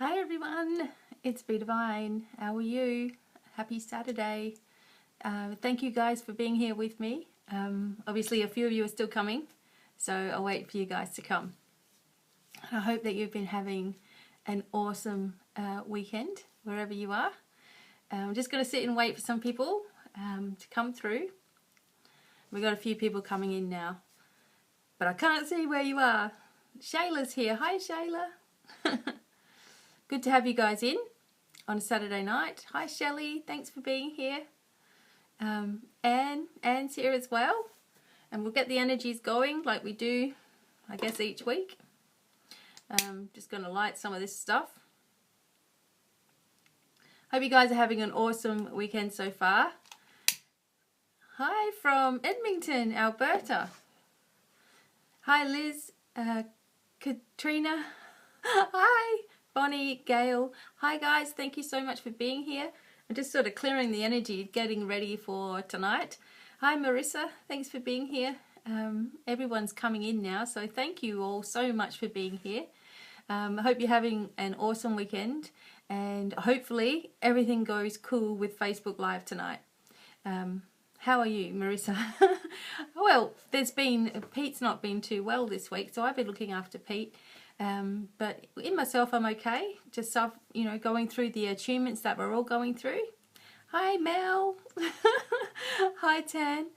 Hi everyone, it's BDevine. How are you? Happy Saturday. Thank you guys for being here with me. Obviously a few of you are still coming, so I'll wait for you guys to come. I hope that you've been having an awesome weekend wherever you are. I'm just going to sit and wait for some people to come through. We've got a few people coming in now, but I can't see where you are. Shayla's here. Hi Shayla. Good to have you guys in on a Saturday night. Hi Shelley, thanks for being here. Anne's here as well. And we'll get the energies going like we do, I guess, each week. Just going to light some of this stuff. Hope you guys are having an awesome weekend so far. Hi from Edmonton, Alberta. Hi Liz, Katrina. Hi. Bonnie, Gail. Hi guys, thank you so much for being here. I'm just sort of clearing the energy, getting ready for tonight. Hi Marissa, thanks for being here. Everyone's coming in now, so thank you all so much for being here. I hope you're having an awesome weekend, and hopefully everything goes cool with Facebook Live tonight. How are you, Marissa? Well, Pete's not been too well this week, so I've been looking after Pete. But in myself, I'm okay. Just going through the attunements that we're all going through. Hi, Mel. Hi, Tan.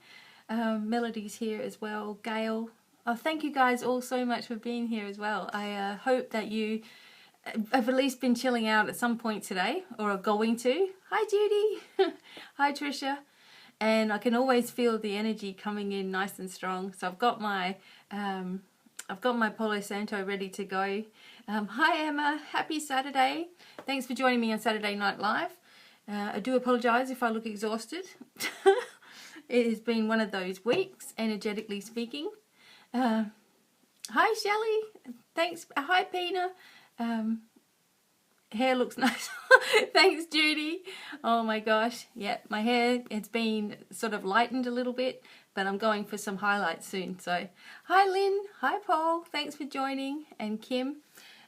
Melody's here as well. Gail. Oh, thank you guys all so much for being here as well. I hope that you have at least been chilling out at some point today, or are going to. Hi, Judy. Hi, Trisha. And I can always feel the energy coming in nice and strong. So I've got my Palo Santo ready to go. Hi Emma, happy Saturday. Thanks for joining me on Saturday Night Live. I do apologise if I look exhausted. It has been one of those weeks, energetically speaking. Hi Shelley, thanks. Hi Pina. Hair looks nice. Thanks Judy. Oh my gosh, yeah, my hair, it's been sort of lightened a little bit, but I'm going for some highlights soon. So hi Lynn, hi Paul, thanks for joining, and Kim.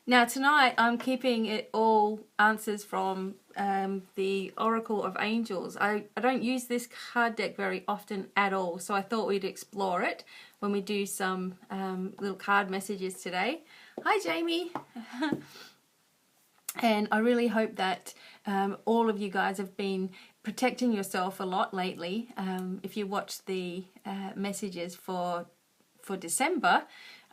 Now tonight I'm keeping it all answers from the Oracle of Angels. I don't use this card deck very often at all, so I thought we'd explore it when we do some little card messages today. Hi Jamie. And I really hope that all of you guys have been protecting yourself a lot lately. If you watch the messages for December,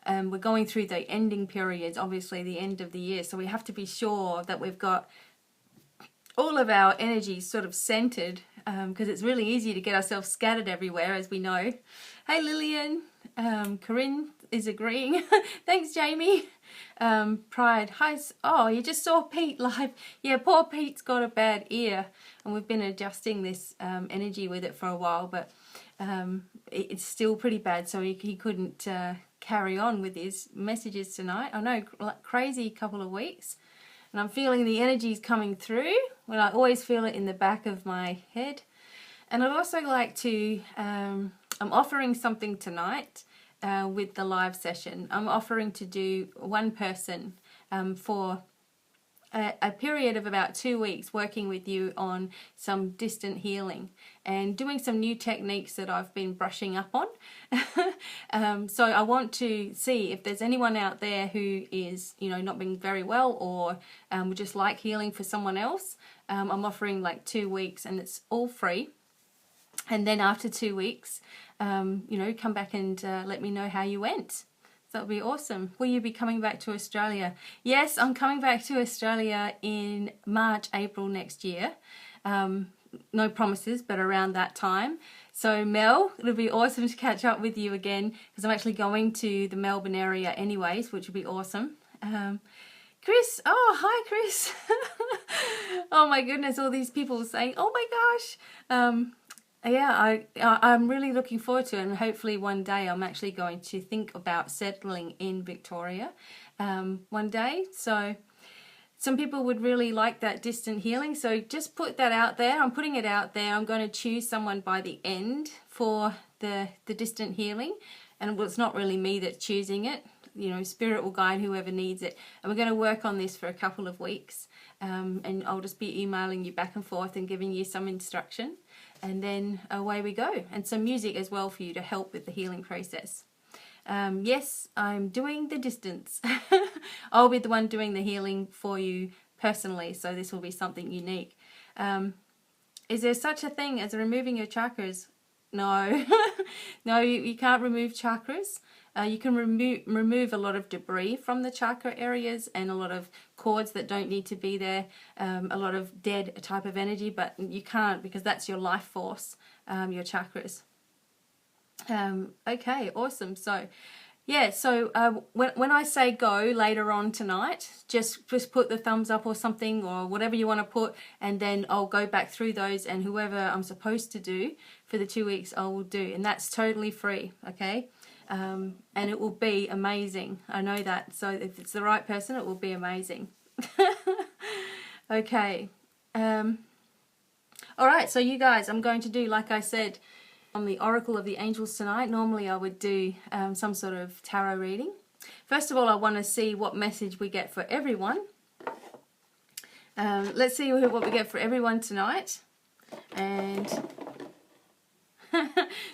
we're going through the ending periods, obviously the end of the year. So we have to be sure that we've got all of our energies sort of centered, because it's really easy to get ourselves scattered everywhere, as we know. Hey Lillian, Corinne is agreeing. Thanks Jamie. Pride, hi. Oh, you just saw Pete live. Yeah, poor Pete's got a bad ear, and we've been adjusting this energy with it for a while, but it's still pretty bad, so he couldn't carry on with his messages tonight. I know, crazy couple of weeks, and I'm feeling the energies coming through. Well, I always feel it in the back of my head. And I'd also like to, I'm offering something tonight with the live session. I'm offering to do one person for a period of about 2 weeks, working with you on some distant healing and doing some new techniques that I've been brushing up on. So I want to see if there's anyone out there who is, not being very well, or would just like healing for someone else. I'm offering like 2 weeks, and it's all free. And then after 2 weeks, come back and let me know how you went. That would be awesome. Will you be coming back to Australia? Yes, I'm coming back to Australia in March, April next year. No promises, but around that time. So Mel, it'll be awesome to catch up with you again, because I'm actually going to the Melbourne area anyways, which will be awesome. Chris, oh, hi Chris. Oh my goodness, all these people saying, oh my gosh. Yeah, I'm really looking forward to it, and hopefully one day I'm actually going to think about settling in Victoria one day. So some people would really like that distant healing, so just put that out there. I'm putting it out there. I'm going to choose someone by the end for the distant healing, and well, it's not really me that's choosing it. you know, Spirit will guide whoever needs it. And we're going to work on this for a couple of weeks. And I'll just be emailing you back and forth and giving you some instruction. And then away we go. And some music as well for you to help with the healing process. Yes, I'm doing the distance. I'll be the one doing the healing for you personally, so this will be something unique. Is there such a thing as removing your chakras? No. No, you can't remove chakras. You can remove a lot of debris from the chakra areas and a lot of cords that don't need to be there, a lot of dead type of energy, but you can't, because that's your life force, your chakras. Okay, awesome. So yeah, so when I say go later on tonight, just put the thumbs up or something, or whatever you want to put, and then I'll go back through those, and whoever I'm supposed to do for the 2 weeks I will do, and that's totally free. Okay, and it will be amazing. I know that. So if it's the right person, it will be amazing. Okay. All right, so you guys, I'm going to do, like I said, on the Oracle of the Angels tonight. Normally I would do some sort of tarot reading. First of all, I want to see what message we get for everyone. Let's see what we get for everyone tonight. And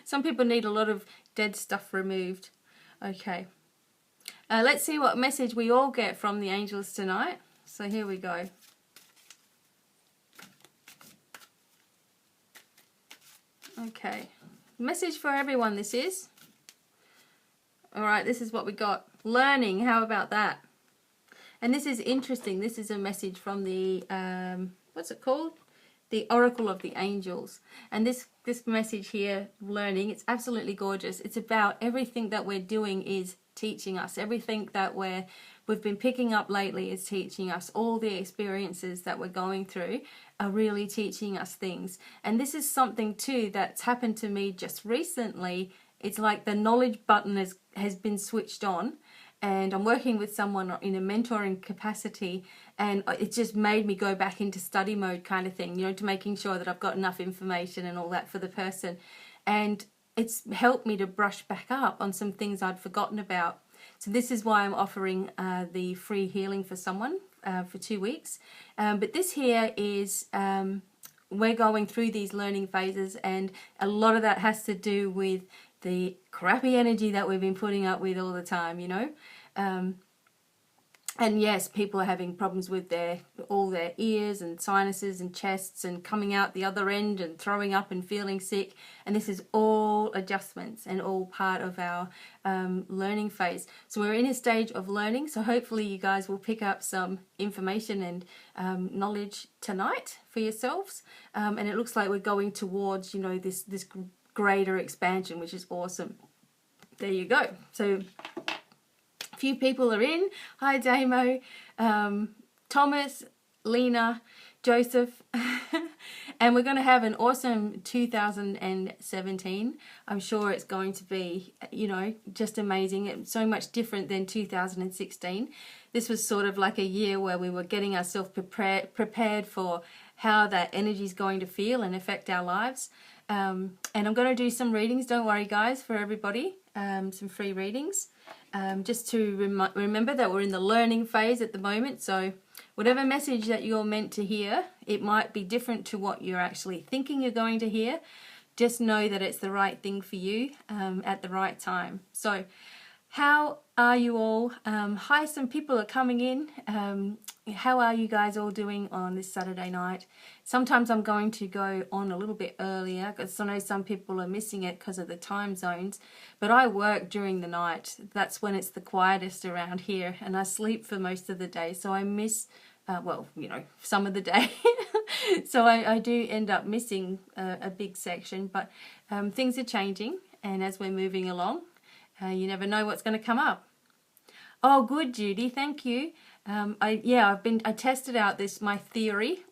some people need a lot of dead stuff removed. Okay. Let's see what message we all get from the angels tonight. So here we go. Okay. Message for everyone this is. Alright, this is what we got. Learning, how about that? And this is interesting. This is a message from the, what's it called? The Oracle of the Angels. And this message here, learning, it's absolutely gorgeous. It's about everything that we're doing is teaching us. Everything that we've been picking up lately is teaching us. All the experiences that we're going through are really teaching us things. And this is something too that's happened to me just recently. It's like the knowledge button has been switched on, and I'm working with someone in a mentoring capacity, and it just made me go back into study mode kind of thing, you know, to making sure that I've got enough information and all that for the person. And it's helped me to brush back up on some things I'd forgotten about. So this is why I'm offering the free healing for someone for 2 weeks. But this here is, we're going through these learning phases, and a lot of that has to do with the crappy energy that we've been putting up with all the time, you know. And yes, people are having problems with all their ears and sinuses and chests and coming out the other end and throwing up and feeling sick. And this is all adjustments and all part of our learning phase. So we're in a stage of learning. So hopefully you guys will pick up some information and knowledge tonight for yourselves. And it looks like we're going towards, you know, this greater expansion, which is awesome. There you go. So few people are in. Hi Damo, Thomas, Lena, Joseph, and we're going to have an awesome 2017. I'm sure it's going to be, you know, just amazing. It's so much different than 2016. This was sort of like a year where we were getting ourselves prepared for how that energy is going to feel and affect our lives. And I'm going to do some readings, don't worry guys, for everybody, some free readings. Just to remember that we're in the learning phase at the moment, so whatever message that you're meant to hear, it might be different to what you're actually thinking you're going to hear. Just know that it's the right thing for you at the right time. So how are you all? Hi, some people are coming in. How are you guys all doing on this Saturday night? Sometimes I'm going to go on a little bit earlier because I know some people are missing it because of the time zones, but I work during the night. That's when it's the quietest around here, and I sleep for most of the day, so I miss, well, you know, some of the day. So I do end up missing a big section, but things are changing, and as we're moving along, you never know what's going to come up. Oh, good, Judy. Thank you. I tested out my theory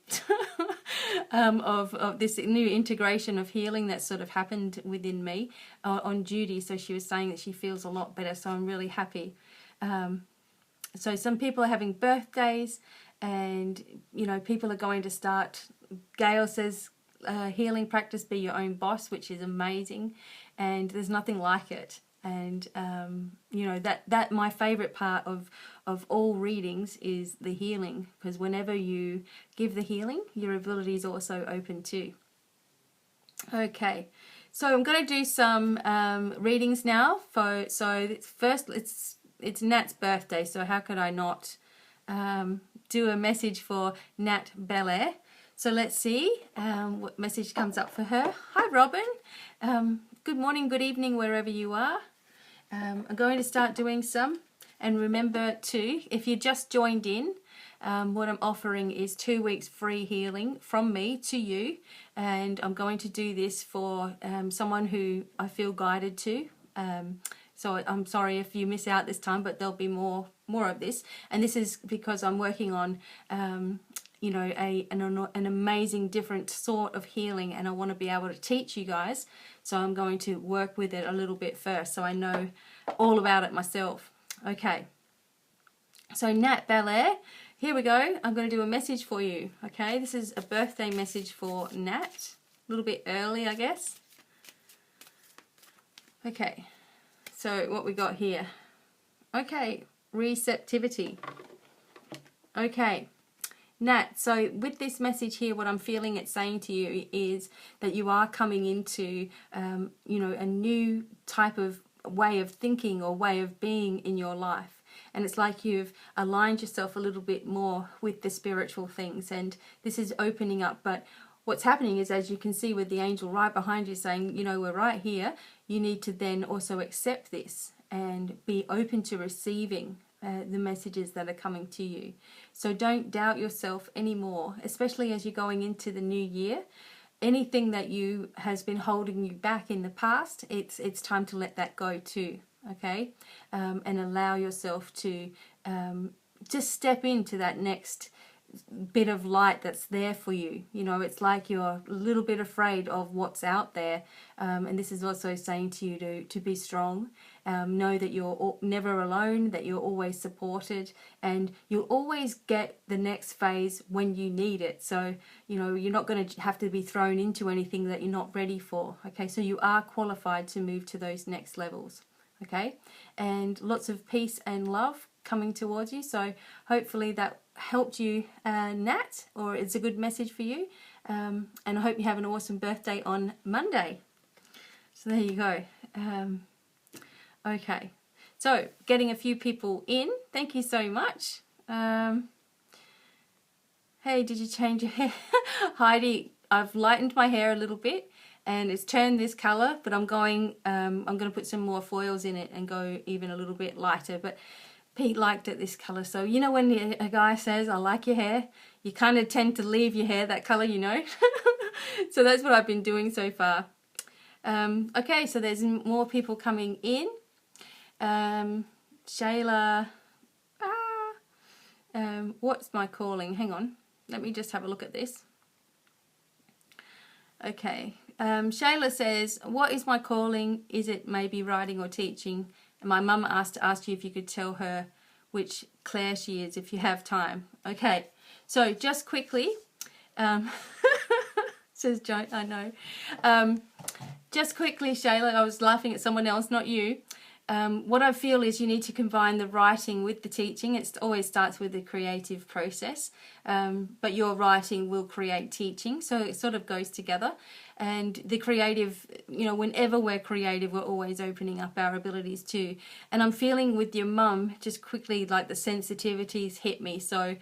of this new integration of healing that sort of happened within me on Judy. So she was saying that she feels a lot better. So I'm really happy. So some people are having birthdays, and you know, people are going to start. Gail says, healing practice, be your own boss, which is amazing, and there's nothing like it. And you know, that my favorite part of all readings is the healing, because whenever you give the healing, your ability is also open too. Okay, so I'm going to do some readings now. So first, it's Nat's birthday, so how could I not do a message for Nat Belair? So let's see what message comes up for her. Hi, Robin. Good morning, good evening, wherever you are. I'm going to start doing some. And remember too, if you just joined in, what I'm offering is 2 weeks free healing from me to you. And I'm going to do this for someone who I feel guided to. So I'm sorry if you miss out this time, but there'll be more of this. And this is because I'm working on you know, an amazing different sort of healing, and I want to be able to teach you guys. So I'm going to work with it a little bit first, so I know all about it myself. Okay, so Nat Belair, here we go. I'm going to do a message for you. Okay, this is a birthday message for Nat, a little bit early, I guess. Okay, so what we got here? Okay, receptivity. Okay, Nat, so with this message here, what I'm feeling it's saying to you is that you are coming into, you know, a new type of way of thinking or way of being in your life. And it's like you've aligned yourself a little bit more with the spiritual things, and this is opening up. But what's happening is, as you can see with the angel right behind you saying, you know, we're right here, you need to then also accept this and be open to receiving the messages that are coming to you. So don't doubt yourself anymore, especially as you're going into the new year. Anything that you has been holding you back in the past, it's time to let that go too. Okay, and allow yourself to just step into that next bit of light that's there for you. You know, it's like you're a little bit afraid of what's out there, and this is also saying to you to be strong. Know that you're never alone, that you're always supported, and you'll always get the next phase when you need it. So, you know, you're not going to have to be thrown into anything that you're not ready for. Okay, so you are qualified to move to those next levels. Okay, and lots of peace and love coming towards you. So hopefully that helped you, Nat, or it's a good message for you. And I hope you have an awesome birthday on Monday. So there you go. Okay, so getting a few people in. Thank you so much. Hey, did you change your hair? Heidi, I've lightened my hair a little bit and it's turned this color, but I'm going to put some more foils in it and go even a little bit lighter. But Pete liked it this color, so you know when a guy says I like your hair, you kind of tend to leave your hair that color, you know. So that's what I've been doing so far. Okay, so there's more people coming in. Shayla, what's my calling? Hang on, let me just have a look at this. Okay, Shayla says, what is my calling? Is it maybe writing or teaching? And my mum asked you if you could tell her which Claire she is if you have time. Okay, so just quickly, says Joan, I know. Just quickly, Shayla, I was laughing at someone else, not you. What I feel is you need to combine the writing with the teaching. It always starts with the creative process, but your writing will create teaching, so it sort of goes together. And the creative, you know, whenever we're creative, we're always opening up our abilities too. And I'm feeling with your mum, just quickly, like the sensitivities hit me. So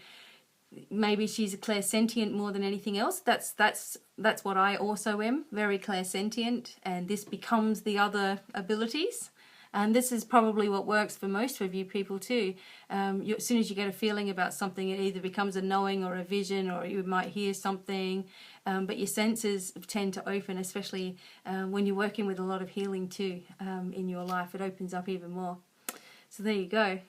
maybe she's a clairsentient more than anything else. That's what I also am, very clairsentient, and this becomes the other abilities. And this is probably what works for most of you people too. As soon as you get a feeling about something, it either becomes a knowing or a vision, or you might hear something. But your senses tend to open, especially when you're working with a lot of healing too in your life. It opens up even more. So there you go.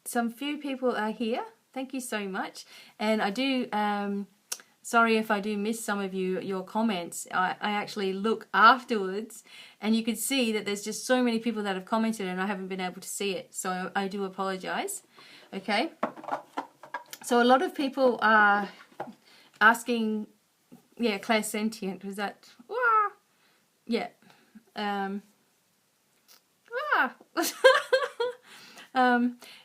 Some few people are here. Thank you so much. And I do... sorry if I do miss some of your comments. I actually look afterwards and you could see that there's just so many people that have commented and I haven't been able to see it. So I do apologize. Okay. So a lot of people are asking, yeah, clairsentient. Was that? Yeah. ah.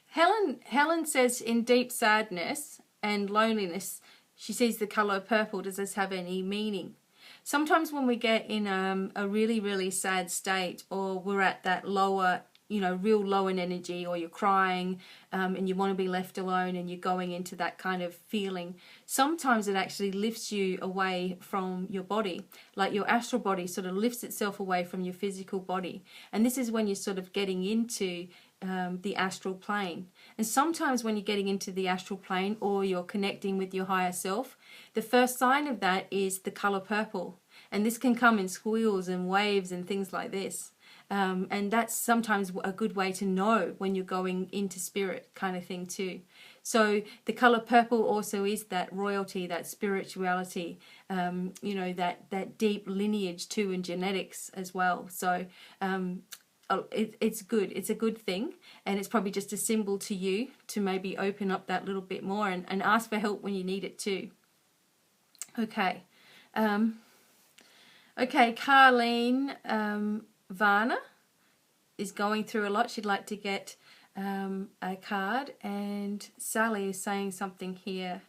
Helen says, in deep sadness and loneliness, she sees the color purple. Does this have any meaning? Sometimes when we get in a really, really sad state, or we're at that lower, real low in energy, or you're crying and you want to be left alone and you're going into that kind of feeling, sometimes it actually lifts you away from your body. Like your astral body sort of lifts itself away from your physical body. And this is when you're sort of getting into the astral plane. And sometimes when you're getting into the astral plane, or you're connecting with your higher self, the first sign of that is the color purple. And this can come in squeals and waves and things like this. And that's sometimes a good way to know when you're going into spirit kind of thing too. So the color purple also is that royalty, that spirituality, that deep lineage too, and genetics as well. So it's good. It's a good thing, and it's probably just a symbol to you to maybe open up that little bit more and ask for help when you need it too. Okay. Okay, Carlene Varna is going through a lot. She'd like to get a card, and Sally is saying something here.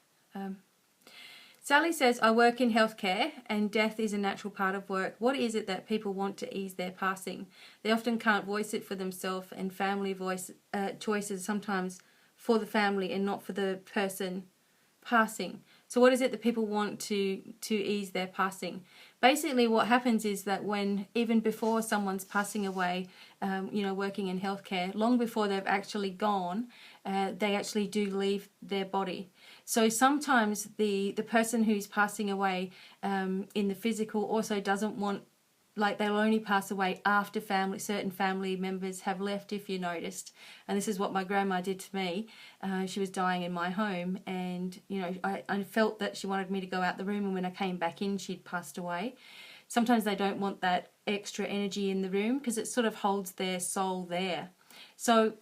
Sally says, I work in healthcare and death is a natural part of work. What is it that people want to ease their passing? They often can't voice it for themselves, and family choices sometimes for the family and not for the person passing. So what is it that people want to ease their passing? Basically what happens is that when, even before someone's passing away, working in healthcare, long before they've actually gone, they actually do leave their body. So sometimes the person who's passing away in the physical also doesn't want, like, they'll only pass away after certain family members have left, if you noticed. And this is what my grandma did to me. She was dying in my home, and I felt that she wanted me to go out the room, and when I came back in, she'd passed away. Sometimes they don't want that extra energy in the room because it sort of holds their soul there. So,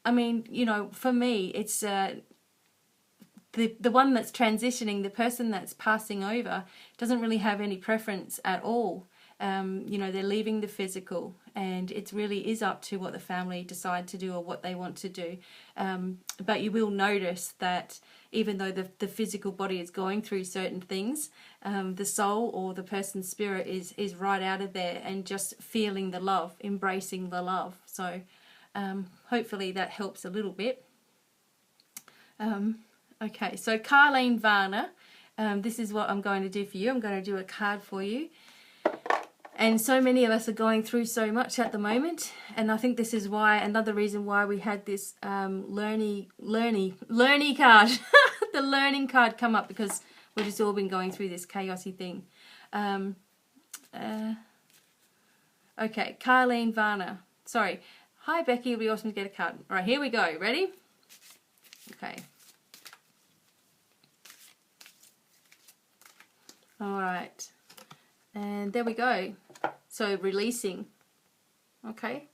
I mean, for me, it's the one that's transitioning, the person that's passing over, doesn't really have any preference at all. They're leaving the physical, and it really is up to what the family decide to do or what they want to do. But you will notice that even though the physical body is going through certain things, the soul or the person's spirit is right out of there and just feeling the love, embracing the love. So hopefully that helps a little bit. Okay, so Carlene Varna, this is what I'm going to do for you. I'm going to do a card for you. And so many of us are going through so much at the moment, and I think this is why, another reason why we had this learning card, the learning card come up, because we've just all been going through this chaosy thing. Okay, Carlene Varna. Sorry. Hi Becky, it'll be awesome to get a card. All right, here we go. Ready? Okay. All right. And there we go. So releasing. Okay.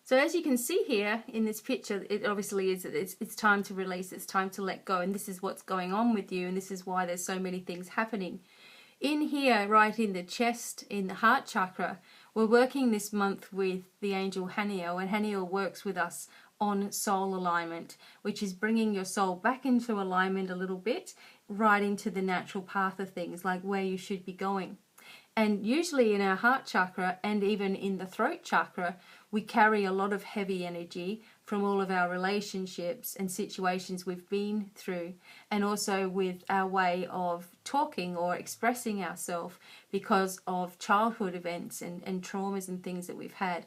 So as you can see here in this picture, it obviously is, it's time to release, it's time to let go, and this is what's going on with you, and this is why there's so many things happening. In here, right in the chest, in the heart chakra, we're working this month with the angel Haniel, and Haniel works with us on soul alignment, which is bringing your soul back into alignment a little bit, right into the natural path of things, like where you should be going. And usually in our heart chakra and even in the throat chakra, we carry a lot of heavy energy from all of our relationships and situations we've been through, and also with our way of talking or expressing ourselves because of childhood events and traumas and things that we've had.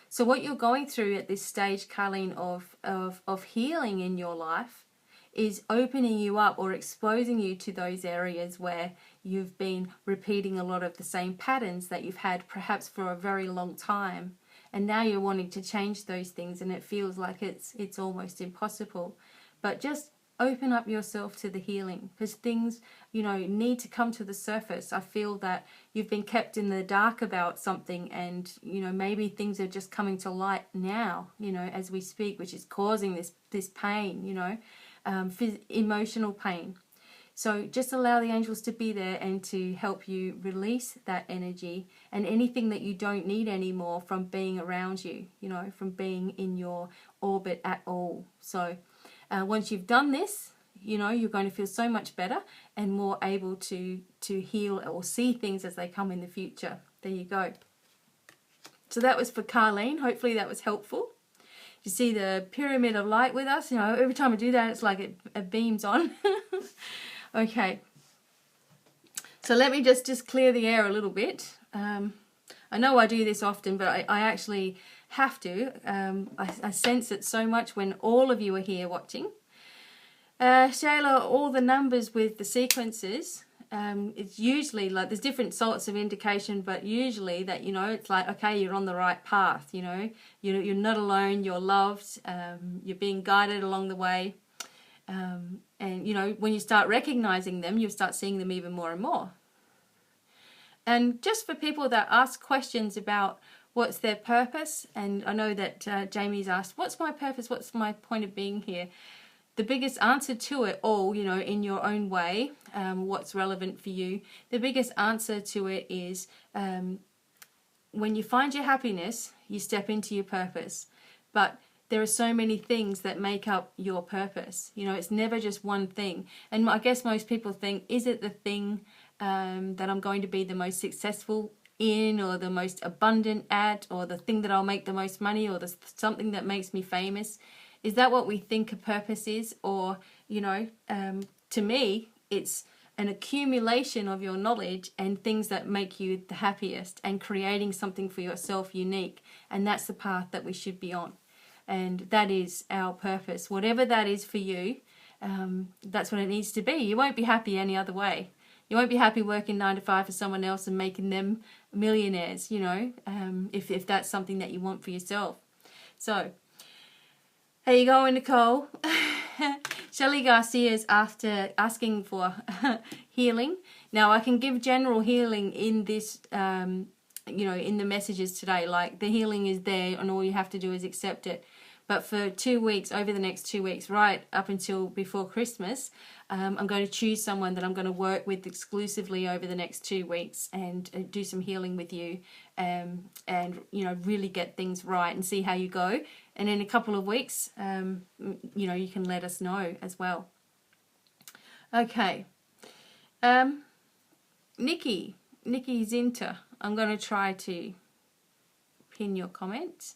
So what you're going through at this stage, Carlene, of healing in your life is opening you up or exposing you to those areas where you've been repeating a lot of the same patterns that you've had perhaps for a very long time, and now you're wanting to change those things, and it feels like it's almost impossible. But just open up yourself to the healing, because things need to come to the surface. I feel that you've been kept in the dark about something, and maybe things are just coming to light now, as we speak, which is causing this pain, emotional pain. So just allow the angels to be there and to help you release that energy and anything that you don't need anymore from being around you, you know, from being in your orbit at all. So once you've done this, you know, you're going to feel so much better and more able to heal or see things as they come in the future. There you go. So that was for Carlene. Hopefully that was helpful. You see the pyramid of light with us? You know, every time I do that, it's like it beams on. Okay. So let me just clear the air a little bit. I know I do this often, but I actually have to. I sense it so much when all of you are here watching. Shayla, all the numbers with the sequences, it's usually like there's different sorts of indication, but usually that, you know, it's like, okay, you're on the right path, you know, you're not alone, you're loved, you're being guided along the way. And, you know, when you start recognizing them, you'll start seeing them even more and more. And just for people that ask questions about what's their purpose, and I know that Jamie's asked, what's my purpose? What's my point of being here? The biggest answer to it all, you know, in your own way, what's relevant for you, the biggest answer to it is when you find your happiness, you step into your purpose. But there are so many things that make up your purpose. You know, it's never just one thing. And I guess most people think, is it the thing that I'm going to be the most successful in, or the most abundant at, or the thing that I'll make the most money, or something that makes me famous? Is that what we think a purpose is? Or, you know, to me, it's an accumulation of your knowledge and things that make you the happiest and creating something for yourself unique. And that's the path that we should be on. And that is our purpose. Whatever that is for you, that's what it needs to be. You won't be happy any other way. You won't be happy working 9 to 5 for someone else and making them millionaires, you know, if that's something that you want for yourself. So, there you go, Nicole. Shelley Garcia is asking for healing. Now, I can give general healing in this, you know, in the messages today. Like, the healing is there and all you have to do is accept it. But for 2 weeks, over the next 2 weeks, right up until before Christmas, I'm going to choose someone that I'm going to work with exclusively over the next 2 weeks and do some healing with you, and, you know, really get things right and see how you go. And in a couple of weeks, you know, you can let us know as well. Okay. Nikki Zinter, I'm going to try to pin your comment.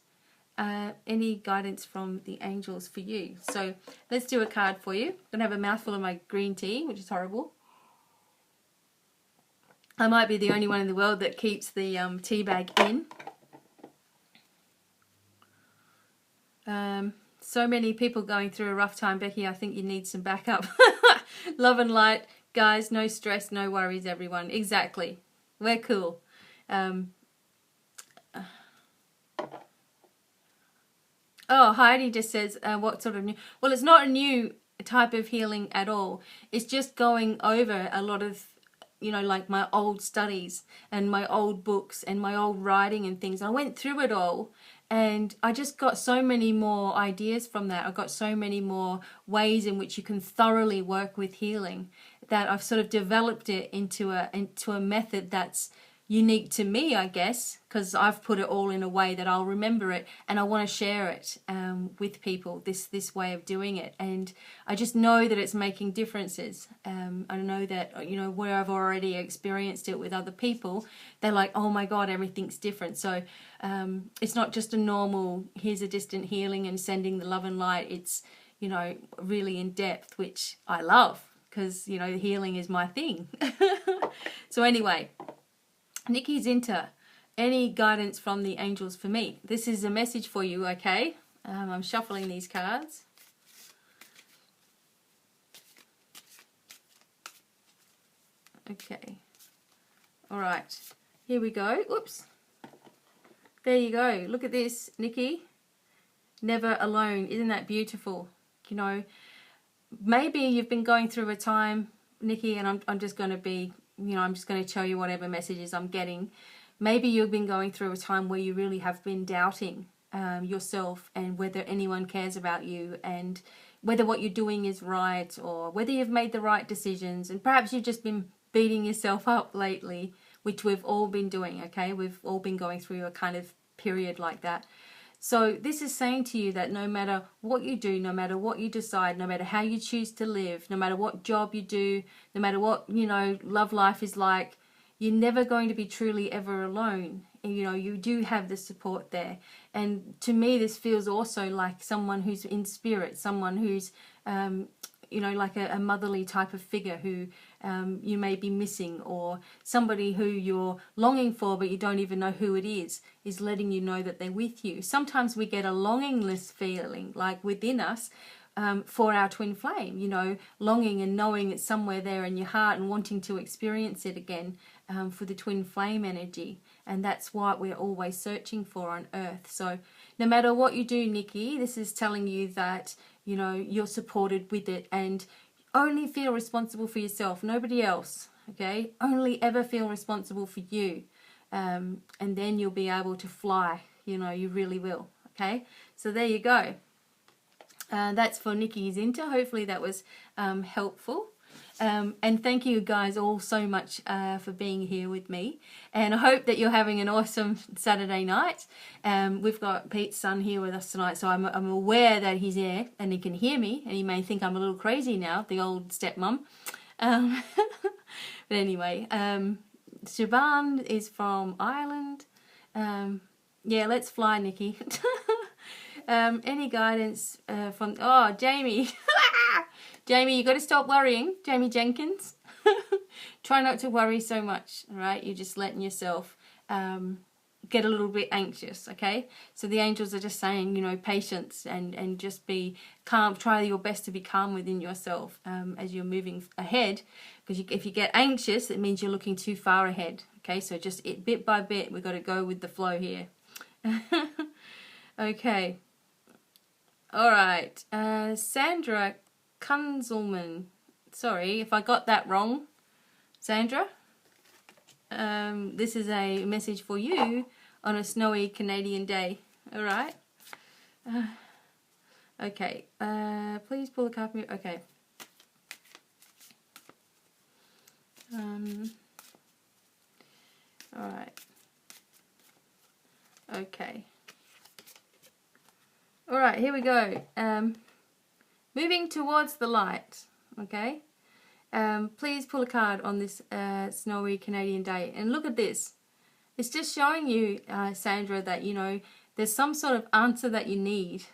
Any guidance from the angels for you? So let's do a card for you. I'm going to have a mouthful of my green tea, which is horrible. I might be the only one in the world that keeps the tea bag in. So many people going through a rough time, Becky. I think you need some backup. Love and light, guys. No stress, no worries, everyone. Exactly. We're cool. Oh, Heidi just says, what sort of new... Well, it's not a new type of healing at all. It's just going over a lot of, you know, like my old studies and my old books and my old writing and things. I went through it all and I just got so many more ideas from that. I got so many more ways in which you can thoroughly work with healing that I've sort of developed it into a method that's unique to me, I guess, because I've put it all in a way that I'll remember it and I want to share it with people, this way of doing it. And I just know that it's making differences. I know that, you know, where I've already experienced it with other people, they're like, oh my God, everything's different. So it's not just a normal, here's a distant healing and sending the love and light. It's, you know, really in depth, which I love because, you know, healing is my thing. So anyway, Nikki Zinter, any guidance from the angels for me? This is a message for you, okay? I'm shuffling these cards. Okay. All right. Here we go. Oops. There you go. Look at this, Nikki. Never alone. Isn't that beautiful? You know, maybe you've been going through a time, Nikki, and I'm just going to be... You know, I'm just going to tell you whatever messages I'm getting. Maybe you've been going through a time where you really have been doubting yourself and whether anyone cares about you. And, whether what you're doing is right or whether you've made the right decisions. And perhaps you've just been beating yourself up lately, which we've all been doing, okay? We've all been going through a kind of period like that. So this is saying to you that no matter what you do, no matter what you decide, no matter how you choose to live, no matter what job you do, no matter what, love life is like, you're never going to be truly ever alone. And, you do have the support there. And to me, this feels also like someone who's in spirit, someone who's, like a motherly type of figure who you may be missing, or somebody who you're longing for but you don't even know who it is letting you know that they're with you. Sometimes we get a longingless feeling, like within us, for our twin flame, longing and knowing it's somewhere there in your heart and wanting to experience it again, for the twin flame energy. And that's what we're always searching for on earth. So no matter what you do, Nikki, this is telling you that you're supported with it, and only feel responsible for yourself, nobody else, okay? Only ever feel responsible for you, and then you'll be able to fly, you really will, okay? So there you go. That's for Nikki's Inter. Hopefully that was helpful. And thank you guys all so much for being here with me, and I hope that you're having an awesome Saturday night. We've got Pete's son here with us tonight, so I'm aware that he's here and he can hear me, and he may think I'm a little crazy now, the old stepmom. But anyway, Shaban is from Ireland. Yeah, let's fly, Nikki. Any guidance from Jamie? Jamie, you got to stop worrying. Jamie Jenkins. Try not to worry so much, all right? You're just letting yourself get a little bit anxious, okay? So the angels are just saying, patience and just be calm. Try your best to be calm within yourself as you're moving ahead, because if you get anxious, it means you're looking too far ahead, okay? So just bit by bit, we've got to go with the flow here. Okay. All right. Sandra Kunzelman. Sorry if I got that wrong, Sandra. This is a message for you on a snowy Canadian day. All right. Okay. Please pull the card for me. Okay. All right. Okay. All right. Here we go. Moving towards the light. Okay. Please pull a card on this snowy Canadian day, and look at this. It's just showing you, Sandra, that there's some sort of answer that you need.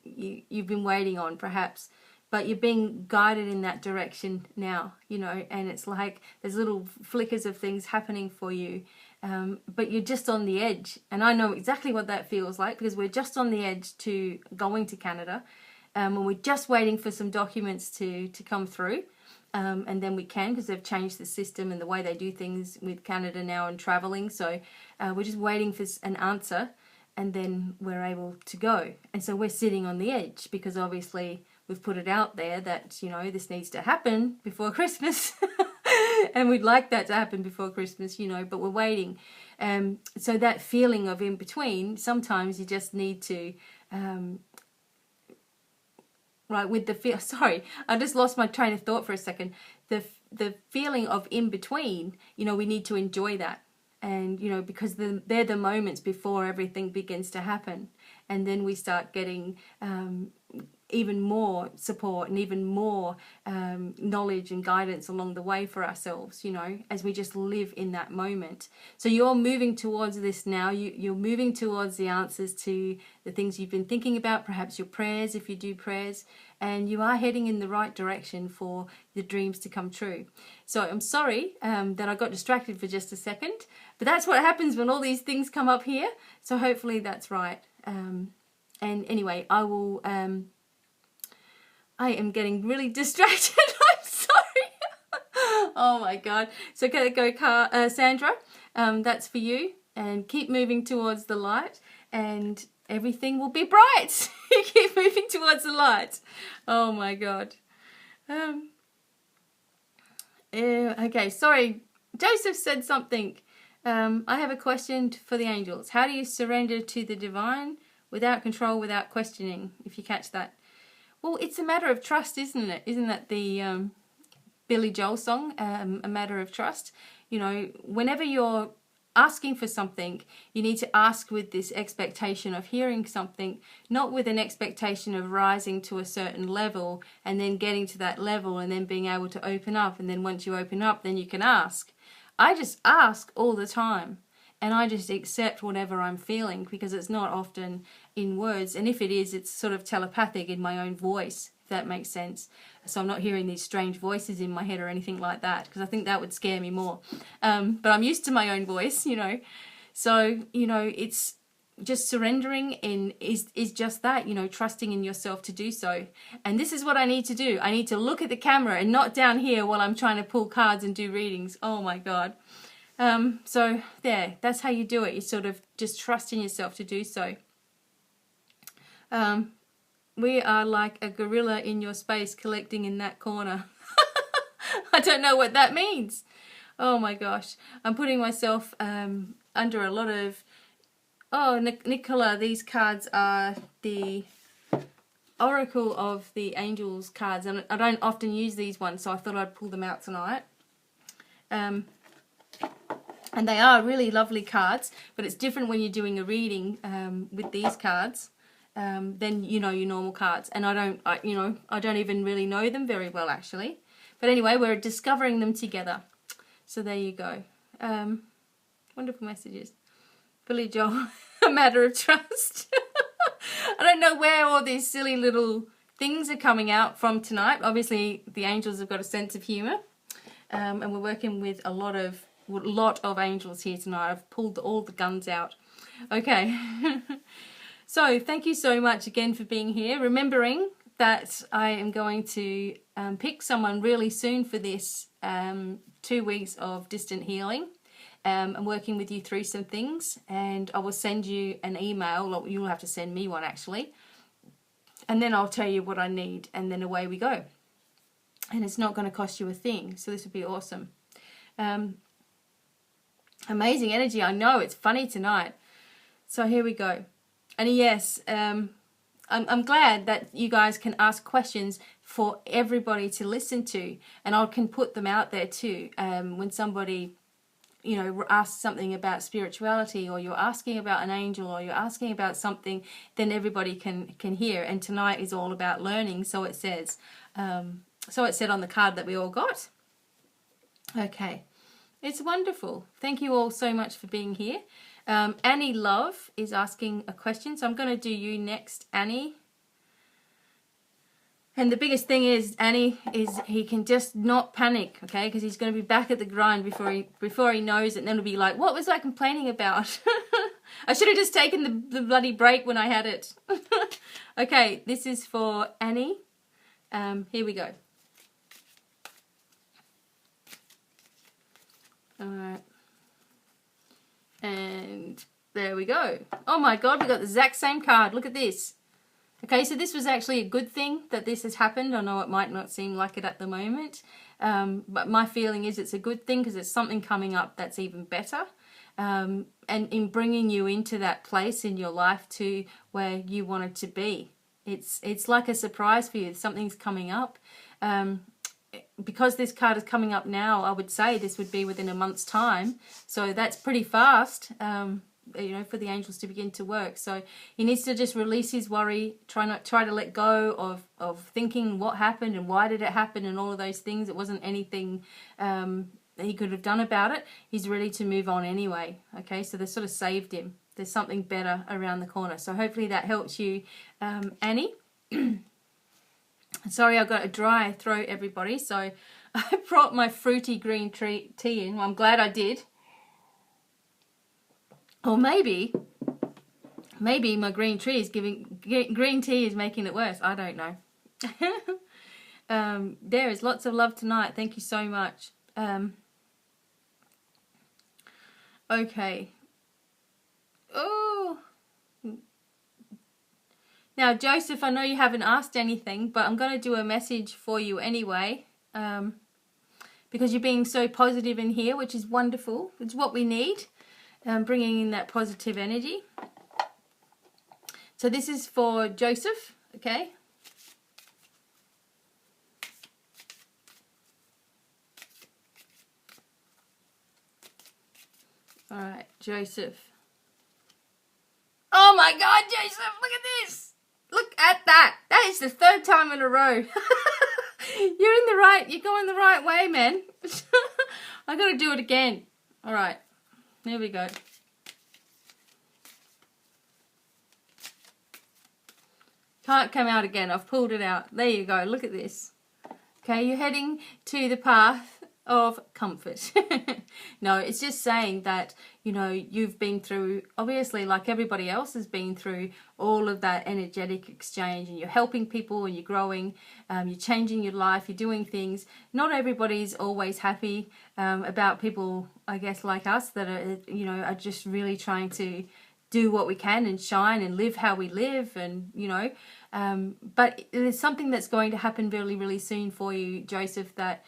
You've been waiting on, perhaps, but you're being guided in that direction now. And it's like there's little flickers of things happening for you, but you're just on the edge. And I know exactly what that feels like, because we're just on the edge to going to Canada. And we're just waiting for some documents to come through, and then we can, because they've changed the system and the way they do things with Canada now and travelling. So we're just waiting for an answer, and then we're able to go. And so we're sitting on the edge, because obviously we've put it out there that, this needs to happen before Christmas. And we'd like that to happen before Christmas, but we're waiting. So that feeling of in between, sometimes you just need to... Right, with the feel. Sorry, I just lost my train of thought for a second. The feeling of in between, we need to enjoy that, and because they're the moments before everything begins to happen, and then we start getting even more support and even more knowledge and guidance along the way for ourselves, as we just live in that moment. So you're moving towards this now. You're moving towards the answers to the things you've been thinking about, perhaps your prayers, if you do prayers, and you are heading in the right direction for the dreams to come true. So I'm sorry that I got distracted for just a second, but that's what happens when all these things come up here. So hopefully that's right. And anyway, I am getting really distracted. I'm sorry. Oh my God. So go, Sandra. That's for you. And keep moving towards the light, and everything will be bright. Keep moving towards the light. Oh my God. Okay, sorry. Joseph said something. I have a question for the angels. How do you surrender to the divine without control, without questioning? If you catch that. Well, it's a matter of trust, isn't it? Isn't that the Billy Joel song, A Matter of Trust? You know, whenever you're asking for something, you need to ask with this expectation of hearing something, not with an expectation of rising to a certain level and then getting to that level and then being able to open up. And then once you open up, then you can ask. I just ask all the time. And I just accept whatever I'm feeling, because it's not often in words. And if it is, it's sort of telepathic in my own voice, if that makes sense. So I'm not hearing these strange voices in my head or anything like that, because I think that would scare me more. But I'm used to my own voice, you know. So, you know, it's just surrendering is just that, you know, trusting in yourself to do so. And this is what I need to do. I need to look at the camera and not down here while I'm trying to pull cards and do readings. Oh my God. So there, that's how you do it. You sort of just trust in yourself to do so. We are like a gorilla in your space collecting in that corner. I don't know what that means. Oh my gosh. I'm putting myself under a lot of... Oh, Nicola, these cards are the Oracle of the Angels cards. And I don't often use these ones, so I thought I'd pull them out tonight. And they are really lovely cards, but it's different when you're doing a reading with these cards than, you know, your normal cards. And I don't even really know them very well, actually. But anyway, we're discovering them together. So there you go. Wonderful messages. Billy Joel, A Matter of Trust. I don't know where all these silly little things are coming out from tonight. Obviously, the angels have got a sense of humour. And we're working with a lot of angels here tonight. I've pulled all the guns out. Okay. So thank you so much again for being here. Remembering that I am going to pick someone really soon for this 2 weeks of distant healing. I'm working with you through some things, and I will send you an email. You'll have to send me one, actually. And then I'll tell you what I need, and then away we go. And it's not going to cost you a thing, so this would be awesome. Amazing energy. I know, it's funny tonight. So here we go. And yes, I'm glad that you guys can ask questions for everybody to listen to, and I can put them out there too. When somebody, you know, asks something about spirituality, or you're asking about an angel, or you're asking about something, then everybody can hear. And tonight is all about learning, so it says. So it said on the card that we all got. Okay. It's wonderful. Thank you all so much for being here. Annie Love is asking a question, so I'm going to do you next, Annie. And the biggest thing is, Annie, is he can just not panic, okay? Because he's going to be back at the grind before he knows it, and then he'll be like, what was I complaining about? I should have just taken the bloody break when I had it. Okay, this is for Annie. Here we go. Alright, and there we go. Oh my God, we got the exact same card. Look at this. Okay, so this was actually a good thing that this has happened. I know it might not seem like it at the moment, but my feeling is it's a good thing, because it's something coming up that's even better. And in bringing you into that place in your life to where you want it to be. It's like a surprise for you. Something's coming up. Because this card is coming up now, I would say this would be within a month's time. So that's pretty fast, you know, for the angels to begin to work. So he needs to just release his worry, try to let go of thinking what happened and why did it happen and all of those things. It wasn't anything that he could have done about it. He's ready to move on anyway. Okay, so they sort of saved him. There's something better around the corner. So hopefully that helps you, Annie. Sorry, I've got a dry throat, everybody, so I brought my fruity green tea in. Well, I'm glad I did. Or maybe my green tea is making it worse. I don't know. There is lots of love tonight. Thank you so much. Okay. Oh. Now, Joseph, I know you haven't asked anything, but I'm going to do a message for you anyway, because you're being so positive in here, which is wonderful. It's what we need, bringing in that positive energy. So this is for Joseph, okay? All right, Joseph. Oh my God, Joseph, look at this. Look at that. That is the 3rd time in a row. You're going the right way, man. I got to do it again. All right, here we go. Can't come out again. I've pulled it out. There you go. Look at this. Okay, you're heading to the path of comfort. No, it's just saying that, you know, you've been through, obviously, like everybody else has been through, all of that energetic exchange, and you're helping people and you're growing, you're changing your life, you're doing things. Not everybody's always happy about people, I guess, like us that are, you know, are just really trying to do what we can and shine and live how we live, and, you know, but there's something that's going to happen really, really soon for you, Joseph, that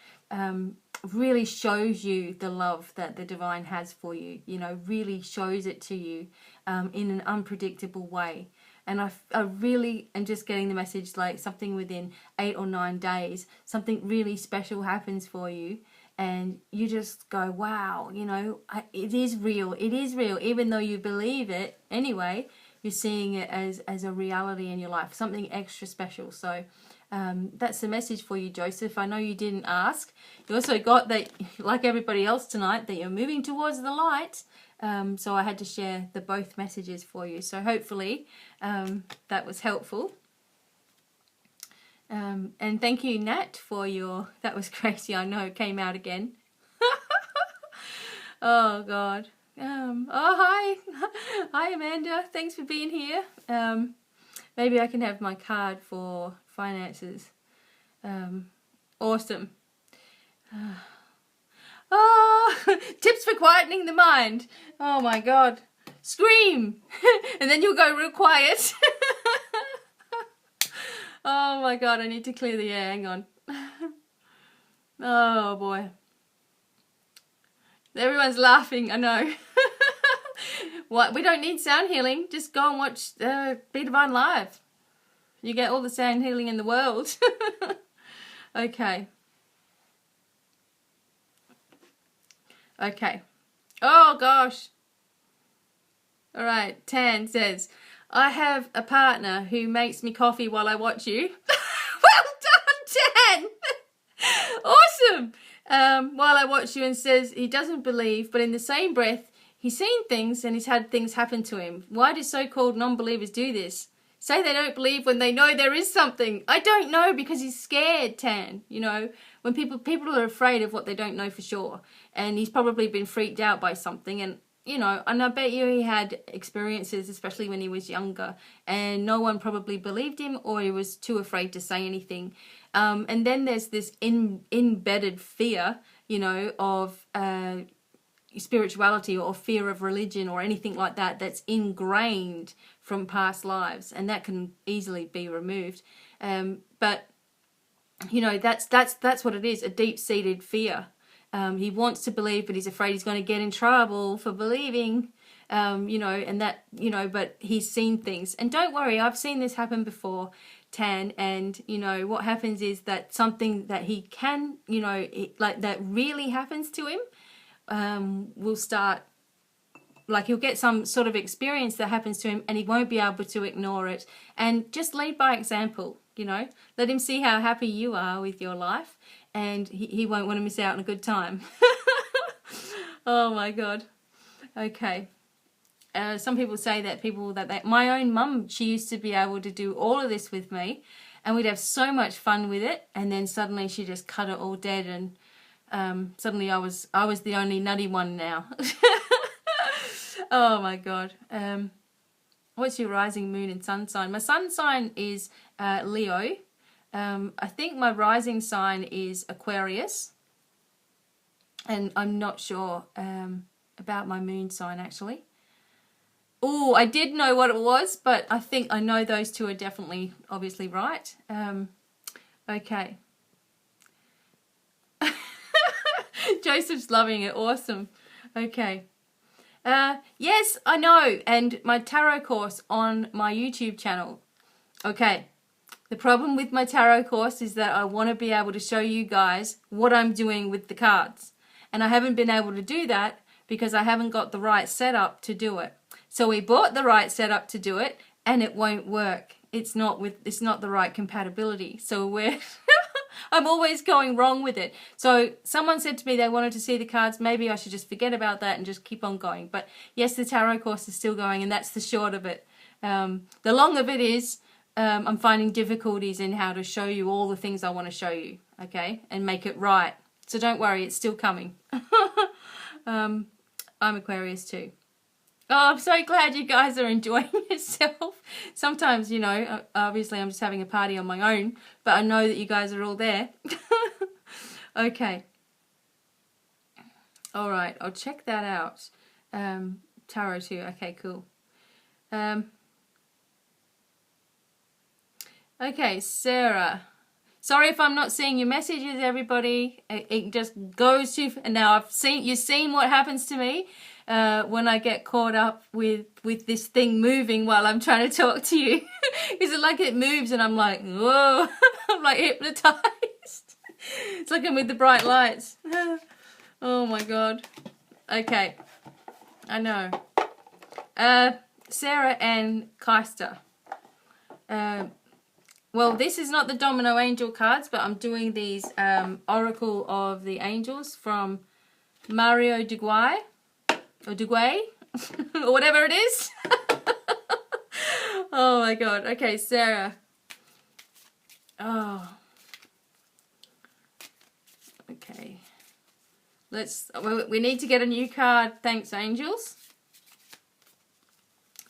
really shows you the love that the divine has for you, you know, really shows it to you in an unpredictable way. And I really am just getting the message, like something within 8 or 9 days, something really special happens for you. And you just go, wow, you know, it is real. It is real. Even though you believe it anyway, you're seeing it as a reality in your life, something extra special. So that's the message for you, Joseph. I know you didn't ask. You also got that, like everybody else tonight, that you're moving towards the light. So I had to share the both messages for you. So hopefully that was helpful. And thank you, Nat, for your, that was crazy, I know, came out again. Oh, God. Oh, hi. Hi, Amanda. Thanks for being here. Maybe I can have my card for finances. Awesome. Oh, tips for quietening the mind. Oh, my God. Scream. And then you'll go real quiet. Oh my God, I need to clear the air, hang on. Oh boy. Everyone's laughing, I know. What? We don't need sound healing, just go and watch BDevine live. You get all the sound healing in the world. Okay. Okay. Oh gosh. Alright, Tan says, I have a partner who makes me coffee while I watch you. Well done, Dan! Awesome! While I watch you, and says he doesn't believe, but in the same breath, he's seen things and he's had things happen to him. Why do so-called non-believers do this? Say they don't believe when they know there is something. I don't know because he's scared, Tan. You know, when people are afraid of what they don't know for sure. And he's probably been freaked out by something, and you know, and I bet you he had experiences, especially when he was younger, and no one probably believed him, or he was too afraid to say anything. And then there's this embedded fear, you know, of spirituality or fear of religion or anything like that, that's ingrained from past lives, and that can easily be removed. But you know, that's what it is, a deep-seated fear. He wants to believe, but he's afraid he's going to get in trouble for believing, you know, and that, you know, but he's seen things. And don't worry, I've seen this happen before, Tan, and, you know, what happens is that something that he can, you know, like that really happens to him, will start, like he'll get some sort of experience that happens to him and he won't be able to ignore it. And just lead by example, you know, let him see how happy you are with your life. And he won't want to miss out on a good time. Oh my God. Okay. Some people say that my own mum, she used to be able to do all of this with me, and we'd have so much fun with it. And then suddenly she just cut it all dead, and suddenly I was the only nutty one now. Oh my God. What's your rising, moon, and sun sign? My sun sign is Leo. I think my rising sign is Aquarius, and I'm not sure about my moon sign actually. Oh, I did know what it was, but I think I know those two are definitely, obviously right. Okay. Joseph's loving it. Awesome. Okay. Yes, I know, and my tarot course on my YouTube channel. Okay. The problem with my tarot course is that I want to be able to show you guys what I'm doing with the cards. And I haven't been able to do that because I haven't got the right setup to do it. So we bought the right setup to do it, and it won't work. It's not the right compatibility. So we're I'm always going wrong with it. So someone said to me they wanted to see the cards. Maybe I should just forget about that and just keep on going. But yes, the tarot course is still going, and that's the short of it. The long of it is I'm finding difficulties in how to show you all the things I want to show you, okay, and make it right. So don't worry, it's still coming. I'm Aquarius too. Oh, I'm so glad you guys are enjoying yourself. Sometimes, you know, obviously I'm just having a party on my own, but I know that you guys are all there. Okay. All right, I'll check that out. Tarot too. Okay, cool. Okay, Sarah. Sorry if I'm not seeing your messages, everybody. It just goes to, and now you've seen what happens to me when I get caught up with this thing moving while I'm trying to talk to you. Is it like it moves and I'm like, whoa, I'm like hypnotized. It's like I'm with the bright lights. Oh my God. Okay, I know. Sarah and Keister. Well, this is not the Domino Angel cards, but I'm doing these Oracle of the Angels from Mario Duguay, or Duguay, or whatever it is. Oh my God. Okay, Sarah. Oh. Okay. We need to get a new card. Thanks, angels.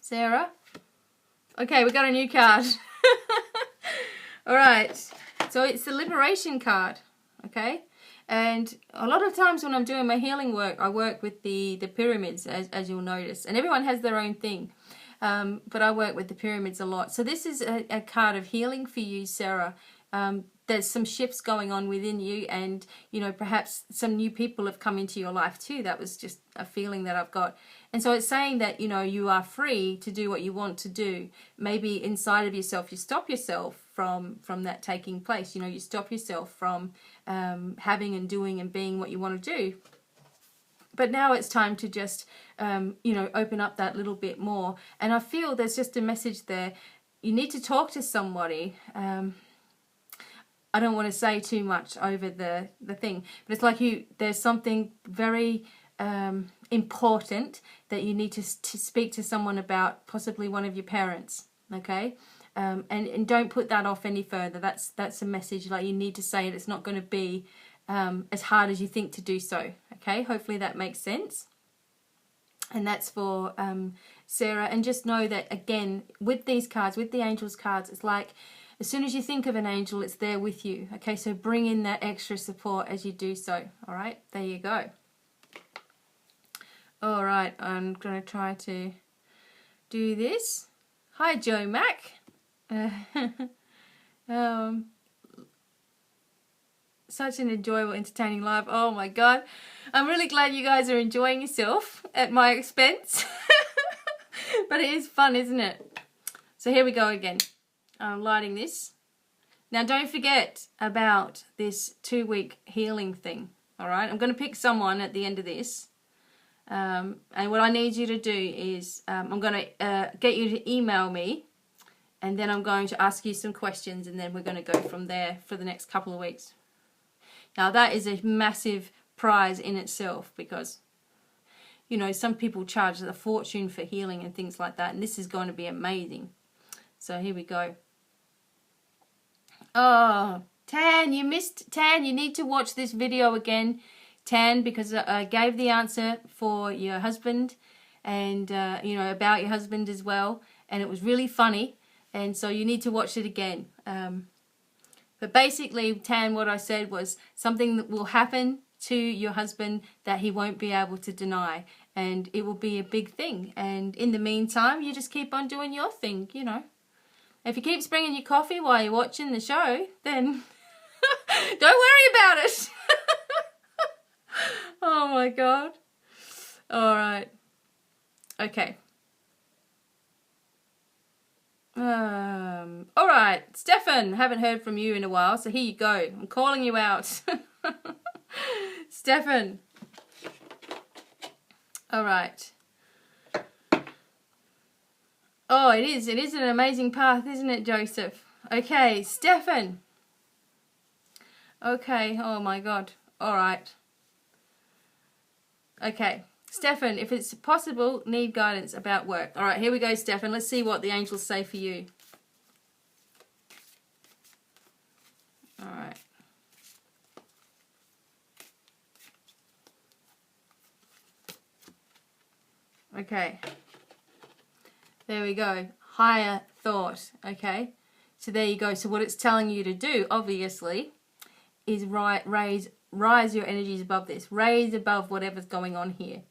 Sarah. Okay, we got a new card. All right, so it's the Liberation card, okay? And a lot of times when I'm doing my healing work, I work with the pyramids, as you'll notice. And everyone has their own thing, but I work with the pyramids a lot. So this is a card of healing for you, Sarah. There's some shifts going on within you, and, you know, perhaps some new people have come into your life too. That was just a feeling that I've got. And so it's saying that, you know, you are free to do what you want to do. Maybe inside of yourself, you stop yourself from that taking place. You know, you stop yourself from having and doing and being what you want to do. But now it's time to just, you know, open up that little bit more. And I feel there's just a message there. You need to talk to somebody. I don't want to say too much over the thing, but it's like there's something very important that you need to speak to someone about, possibly one of your parents, okay? And don't put that off any further. That's a message, like you need to say it. It's not going to be as hard as you think to do so, okay? Hopefully that makes sense. And that's for Sarah. And just know that, again, with these cards, with the angels cards, it's like, as soon as you think of an angel, it's there with you. Okay, so bring in that extra support as you do so. All right, there you go. All right, I'm going to try to do this. Hi, Joe Mac. Such an enjoyable, entertaining live. Oh my God. I'm really glad you guys are enjoying yourself at my expense. But it is fun, isn't it? So here we go again. I'm lighting this. Now don't forget about this 2-week healing thing. All right, I'm going to pick someone at the end of this. And what I need you to do is I'm going to get you to email me, and then I'm going to ask you some questions, and then we're going to go from there for the next couple of weeks. Now that is a massive prize in itself, because, you know, some people charge a fortune for healing and things like that, and this is going to be amazing. So here we go. Oh, Tan, you missed. Tan, you need to watch this video again, Tan, because I gave the answer for your husband, and you know, about your husband as well, and it was really funny, and so you need to watch it again. But basically, Tan, what I said was something that will happen to your husband that he won't be able to deny, and it will be a big thing. And in the meantime, you just keep on doing your thing, you know. If he keeps bringing you coffee while you're watching the show, then don't worry about it. Oh my God. All right. Okay. All right, Stefan, haven't heard from you in a while, so here you go. I'm calling you out. Stefan. All right. Oh, it is. It is an amazing path, isn't it, Joseph? Okay, Stefan. Okay, oh my God. All right. Okay, Stefan, if it's possible, need guidance about work. All right, here we go, Stefan. Let's see what the angels say for you. All right. Okay. There we go. Higher thought. Okay. So there you go. So what it's telling you to do, obviously, is rise your energies above this. Raise above whatever's going on here.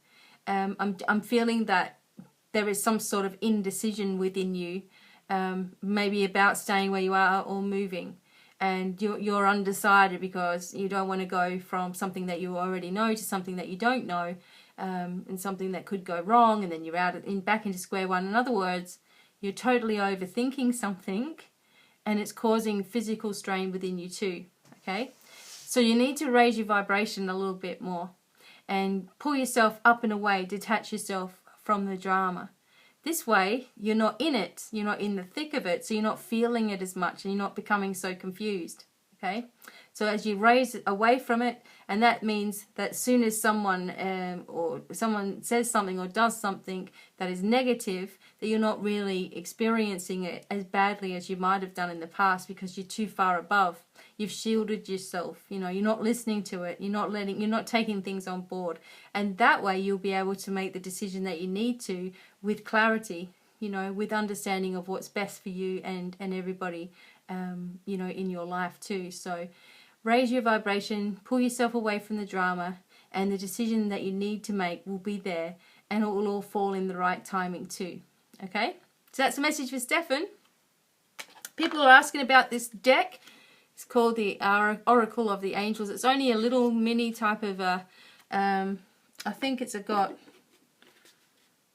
I'm feeling that there is some sort of indecision within you, maybe about staying where you are or moving. And you're undecided because you don't want to go from something that you already know to something that you don't know, and something that could go wrong, and then you're back into square one. In other words, you're totally overthinking something, and it's causing physical strain within you too. Okay, so you need to raise your vibration a little bit more, and pull yourself up and away, detach yourself from the drama. This way, you're not in it, you're not in the thick of it, so you're not feeling it as much, and you're not becoming so confused. Okay, so as you raise it away from it, and that means that as soon as someone says something or does something that is negative, that you're not really experiencing it as badly as you might have done in the past because you're too far above. You've shielded yourself. You know, you're not listening to it. You're not taking things on board, and that way you'll be able to make the decision that you need to with clarity. You know, with understanding of what's best for you and everybody. You know, in your life too. So raise your vibration, pull yourself away from the drama, and the decision that you need to make will be there, and it will all fall in the right timing too. Okay, so that's a message for Stefan. People are asking about this deck. It's called the Oracle of the Angels. It's only a little mini type of I think it's got,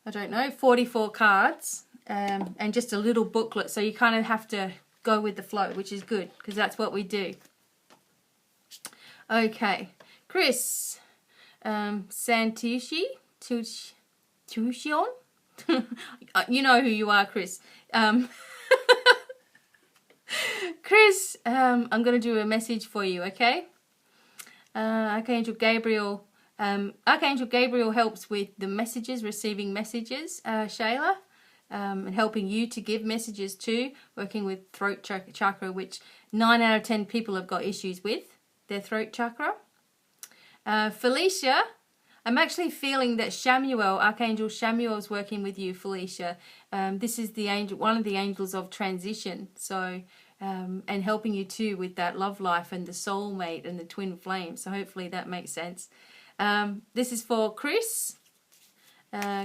I don't know, 44 cards, and just a little booklet, so you kind of have to go with the flow, which is good because that's what we do. Okay, Chris Santucci Tuccion. You know who you are, Chris. Chris, I'm going to do a message for you, okay? Archangel Gabriel. Archangel Gabriel helps with the messages, receiving messages, Shayla. And helping you to give messages too, working with throat chakra, which 9 out of 10 people have got issues with their throat chakra. Felicia, I'm actually feeling that Shamuel, Archangel Shamuel, is working with you, Felicia. This is the angel, one of the angels of transition, so and helping you too with that love life and the soulmate and the twin flame. So hopefully that makes sense. This is for Chris.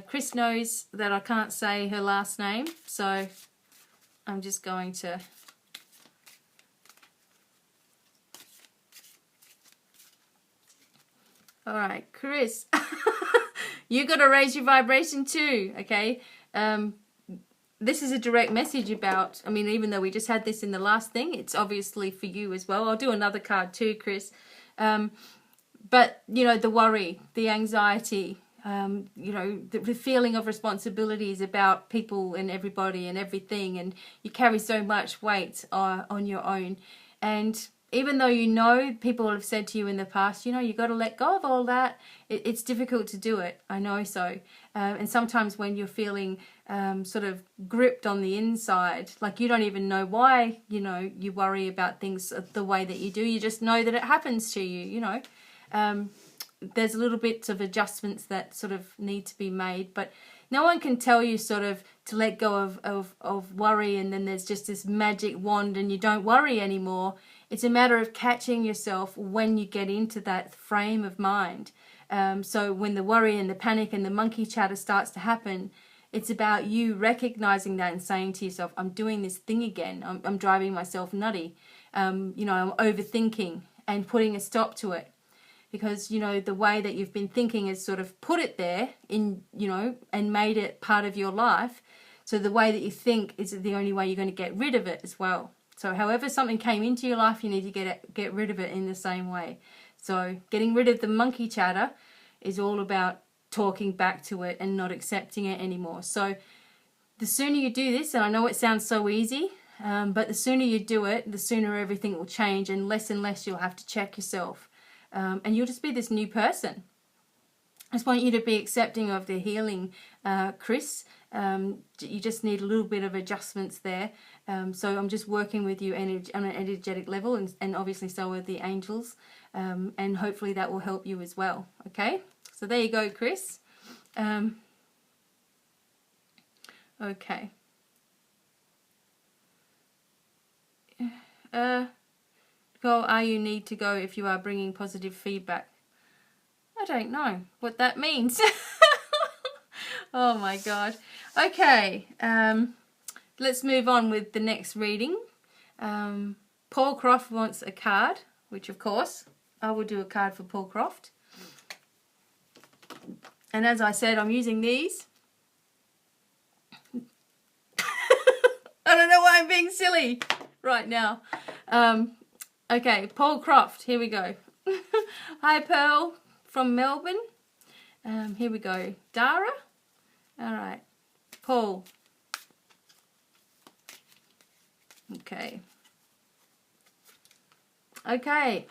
Chris knows that I can't say her last name, so I'm just going to all right, Chris. You got to raise your vibration too, okay? This is a direct message about, I mean, even though we just had this in the last thing, it's obviously for you as well. I'll do another card too, Chris. But, you know, the worry, the anxiety, you know, the feeling of responsibilities about people and everybody and everything, and you carry so much weight on your own. And even though you know people have said to you in the past, you know, you got to let go of all that, it's difficult to do it. I know so. And sometimes when you're feeling sort of gripped on the inside, like you don't even know why, you know, you worry about things the way that you do. You just know that it happens to you, you know. There's a little bit of adjustments that sort of need to be made, but no one can tell you sort of to let go of worry and then there's just this magic wand and you don't worry anymore. It's a matter of catching yourself when you get into that frame of mind. So when the worry and the panic and the monkey chatter starts to happen, it's about you recognizing that and saying to yourself, I'm doing this thing again. I'm driving myself nutty. You know, I'm overthinking and putting a stop to it. Because, you know, the way that you've been thinking has sort of put it there in, you know, and made it part of your life. So the way that you think is the only way you're going to get rid of it as well. So however something came into your life, you need to get rid of it in the same way. So getting rid of the monkey chatter is all about talking back to it and not accepting it anymore. So the sooner you do this, and I know it sounds so easy, but the sooner you do it, the sooner everything will change, and less you'll have to check yourself. And you'll just be this new person. I just want you to be accepting of the healing, Chris. You just need a little bit of adjustments there. So I'm just working with you on an energetic level, and obviously so are the angels. And hopefully that will help you as well. Okay? So there you go, Chris. Okay. Go, you need to go if you are bringing positive feedback. I don't know what that means. Oh my God. Okay, let's move on with the next reading. Paul Croft wants a card, which of course I will do a card for Paul Croft. And as I said, I'm using these. I don't know why I'm being silly right now. Okay, Paul Croft, here we go. Hi Pearl from Melbourne. Here we go. Dara. All right. Paul. Okay. Okay.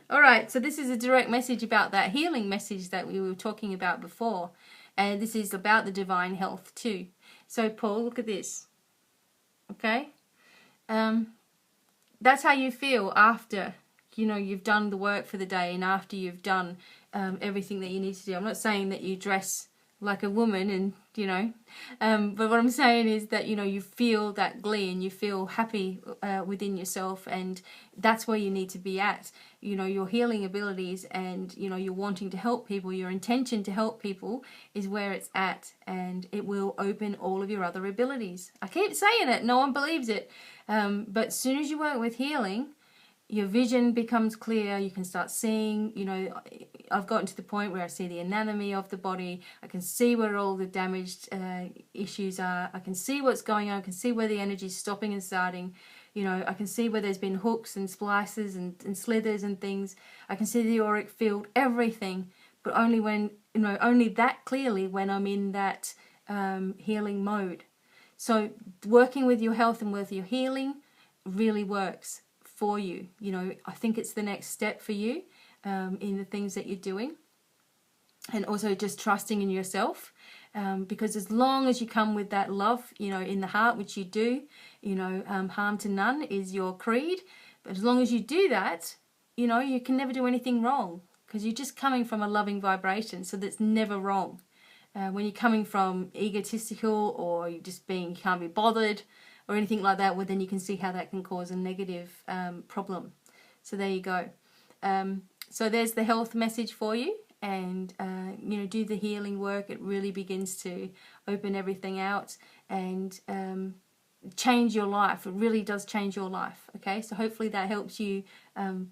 All right, so this is a direct message about that healing message that we were talking about before. And this is about the divine health too. So Paul, look at this. Okay? That's how you feel after, you know, you've done the work for the day, and after you've done everything that you need to do. I'm not saying that you dress like a woman and, you know, but what I'm saying is that, you know, you feel that glee and you feel happy within yourself, and that's where you need to be at. You know, your healing abilities and, you know, you're wanting to help people, your intention to help people is where it's at, and it will open all of your other abilities. I keep saying it, no one believes it, but as soon as you work with healing, your vision becomes clear. You can start seeing, you know, I've gotten to the point where I see the anatomy of the body. I can see where all the damaged issues are. I can see what's going on. I can see where the energy is stopping and starting. You know, I can see where there's been hooks and splices and slithers and things. I can see the auric field, everything, but only when, you know, only that clearly when I'm in that healing mode. So working with your health and with your healing really works for you. You know, I think it's the next step for you in the things that you're doing, and also just trusting in yourself, because as long as you come with that love, you know, in the heart, which you do, you know, harm to none is your creed, but as long as you do that, you know, you can never do anything wrong, because you're just coming from a loving vibration, so that's never wrong. When you're coming from egotistical, or you're just being, you can't be bothered or anything like that, well then you can see how that can cause a negative problem. So there you go. So there's the health message for you, and you know, do the healing work. It really begins to open everything out and change your life. It really does change your life. Okay, so hopefully that helps you,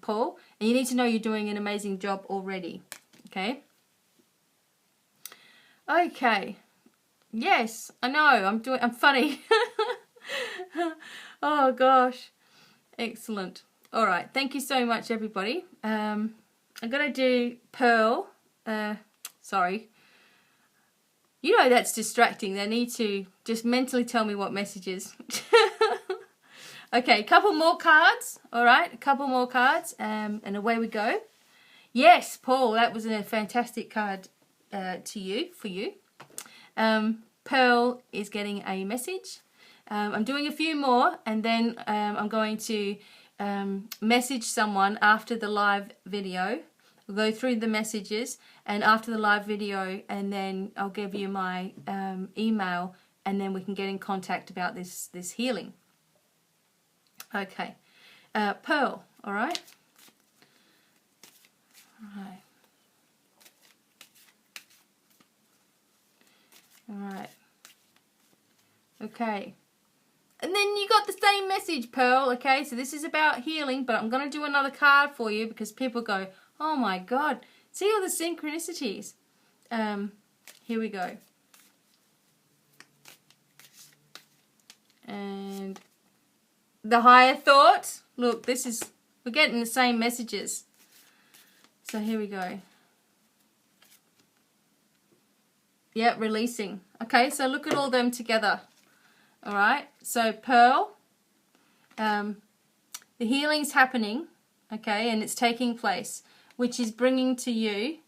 Paul. And you need to know you're doing an amazing job already. Okay. Okay. Yes, I know. I'm funny. Oh gosh, excellent. All right, thank you so much, everybody. I'm gonna do Pearl. Sorry, you know that's distracting. They need to just mentally tell me what messages. Okay, a couple more cards. All right, a couple more cards, and away we go. Yes, Paul, that was a fantastic card for you. Pearl is getting a message. I'm doing a few more, and then I'm going to message someone after the live video. We'll go through the messages, and after the live video, and then I'll give you my email, and then we can get in contact about this healing. Okay, Pearl, all right? All right. All right. Okay. And then you got the same message, Pearl, okay? So this is about healing, but I'm going to do another card for you because people go, oh my God, see all the synchronicities. Here we go. And the higher thought. Look, we're getting the same messages. So here we go. Yeah, releasing. Okay, so look at all them together. All right, so Pearl, the healing's happening, okay, and it's taking place, which is bringing to you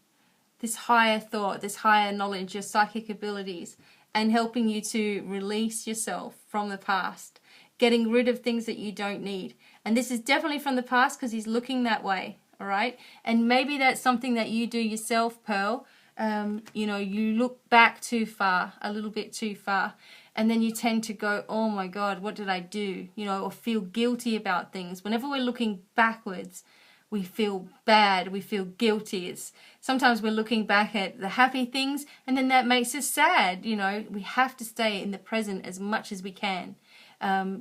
this higher thought, this higher knowledge, your psychic abilities, and helping you to release yourself from the past, getting rid of things that you don't need. And this is definitely from the past because he's looking that way, all right? And maybe that's something that you do yourself, Pearl. You know, you look back too far, a little bit too far, and then you tend to go, oh my God, what did I do? You know, or feel guilty about things. Whenever we're looking backwards, we feel bad, we feel guilty. It's sometimes we're looking back at the happy things and then that makes us sad. You know, we have to stay in the present as much as we can.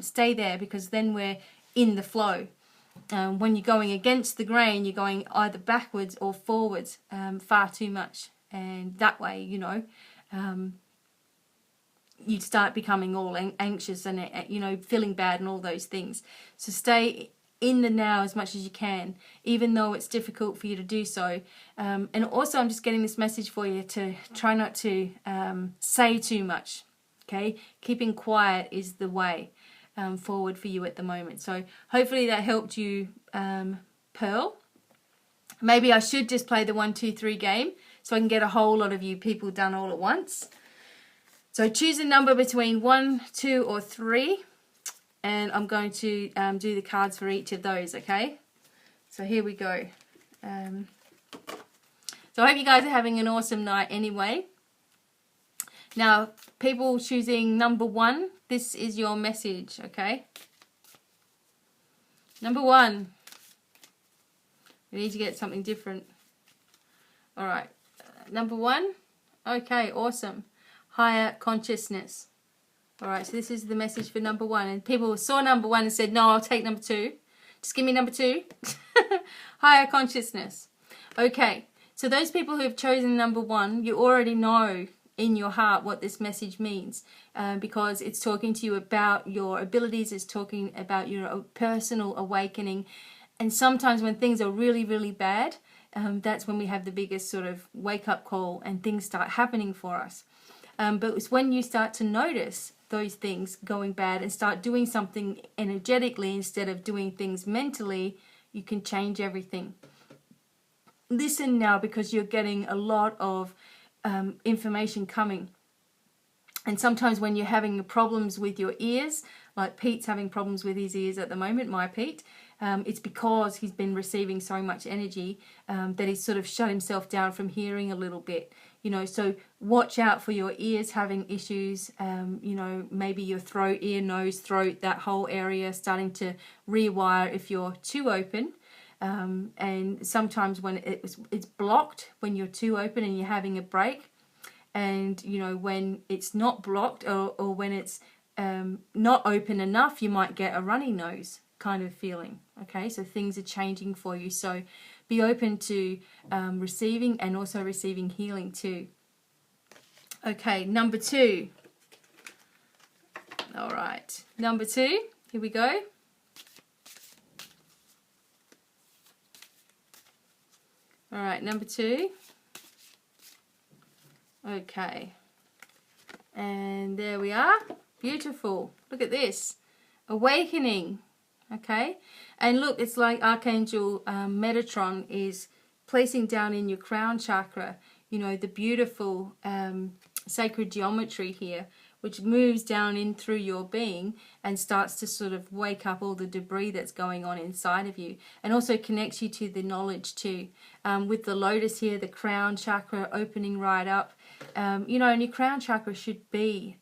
Stay there, because then we're in the flow. When you're going against the grain, you're going either backwards or forwards far too much. And that way, you know, you start becoming all anxious and, you know, feeling bad and all those things. So stay in the now as much as you can, even though it's difficult for you to do so. And also I'm just getting this message for you to try not to say too much, okay? Keeping quiet is the way forward for you at the moment. So hopefully that helped you, Pearl. Maybe I should just play the 1, 2, 3 game so I can get a whole lot of you people done all at once. So choose a number between 1, 2 or 3. And I'm going to do the cards for each of those, okay? So here we go. So I hope you guys are having an awesome night anyway. Now, people choosing number 1, this is your message, okay? Number 1. We need to get something different. All right. Number 1. Okay, awesome. Higher consciousness. All right, so this is the message for number 1. And people saw number 1 and said, no, I'll take number 2. Just give me number 2. Higher consciousness. Okay, so those people who have chosen number 1, you already know in your heart what this message means, because it's talking to you about your abilities, it's talking about your personal awakening. And sometimes when things are really, really bad, that's when we have the biggest sort of wake-up call and things start happening for us. But it's when you start to notice those things going bad and start doing something energetically instead of doing things mentally, you can change everything. Listen now, because you're getting a lot of information coming. And sometimes when you're having problems with your ears, like Pete's having problems with his ears at the moment, my Pete, it's because he's been receiving so much energy that he's sort of shut himself down from hearing a little bit. You know, so watch out for your ears having issues, you know, maybe your throat, ear, nose, throat, that whole area starting to rewire if you're too open. And sometimes when it's blocked, when you're too open and you're having a break, and, you know, when it's not blocked or when it's not open enough, you might get a runny nose kind of feeling. Okay, so things are changing for you. So be open to receiving and also receiving healing too. Okay, number 2. All right, number 2. Here we go. All right, number 2. Okay. And there we are. Beautiful. Look at this. Awakening. Okay. And look, it's like Archangel Metatron is placing down in your crown chakra, you know, the beautiful sacred geometry here, which moves down in through your being and starts to sort of wake up all the debris that's going on inside of you, and also connects you to the knowledge too. With the lotus here, the crown chakra opening right up, you know, and your crown chakra should be